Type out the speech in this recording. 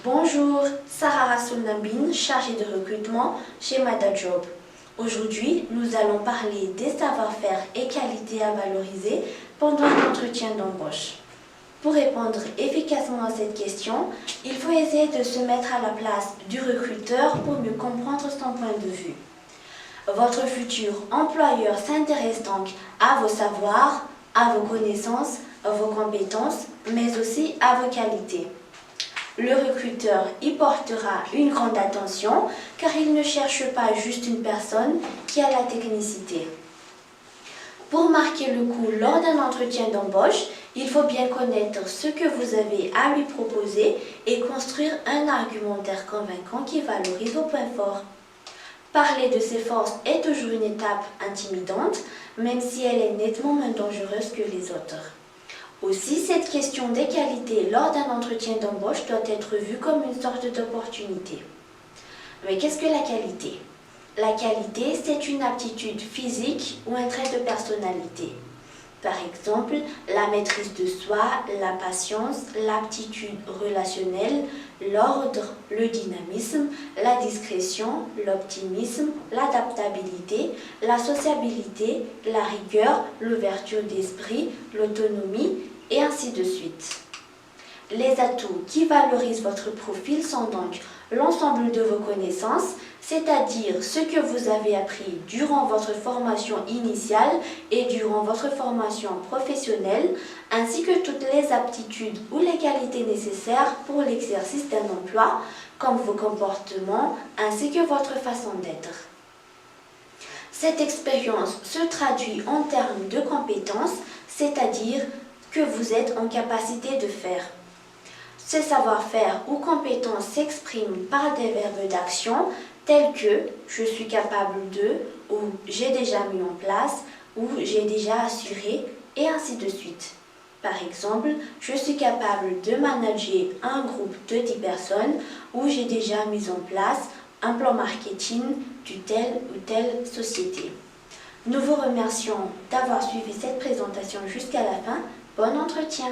Bonjour, Sarah Rassoul Nabine, chargée de recrutement chez MadaJob. Aujourd'hui, nous allons parler des savoir-faire et qualités à valoriser pendant un entretien d'embauche. Pour répondre efficacement à cette question, il faut essayer de se mettre à la place du recruteur pour mieux comprendre son point de vue. Votre futur employeur s'intéresse donc à vos savoirs, à vos connaissances, à vos compétences, mais aussi à vos qualités. Le recruteur y portera une grande attention car il ne cherche pas juste une personne qui a la technicité. Pour marquer le coup lors d'un entretien d'embauche, il faut bien connaître ce que vous avez à lui proposer et construire un argumentaire convaincant qui valorise vos points forts. Parler de ses forces est toujours une étape intimidante, même si elle est nettement moins dangereuse que les autres. Aussi, cette question des qualités lors d'un entretien d'embauche doit être vue comme une sorte d'opportunité. Mais qu'est-ce que la qualité? La qualité, c'est une aptitude physique ou un trait de personnalité. Par exemple, la maîtrise de soi, la patience, l'aptitude relationnelle, l'ordre, le dynamisme, la discrétion, l'optimisme, l'adaptabilité, la sociabilité, la rigueur, l'ouverture d'esprit, l'autonomie, et ainsi de suite. Les atouts qui valorisent votre profil sont donc l'ensemble de vos connaissances, c'est-à-dire ce que vous avez appris durant votre formation initiale et durant votre formation professionnelle, ainsi que toutes les aptitudes ou les qualités nécessaires pour l'exercice d'un emploi, comme vos comportements, ainsi que votre façon d'être. Cette expérience se traduit en termes de compétences, c'est-à-dire que vous êtes en capacité de faire. Ces savoir-faire ou compétences s'expriment par des verbes d'action tels que « je suis capable de » ou « j'ai déjà mis en place » ou « j'ai déjà assuré » et ainsi de suite. Par exemple, je suis capable de manager un groupe de 10 personnes ou j'ai déjà mis en place un plan marketing de telle ou telle société. Nous vous remercions d'avoir suivi cette présentation jusqu'à la fin. Bon entretien!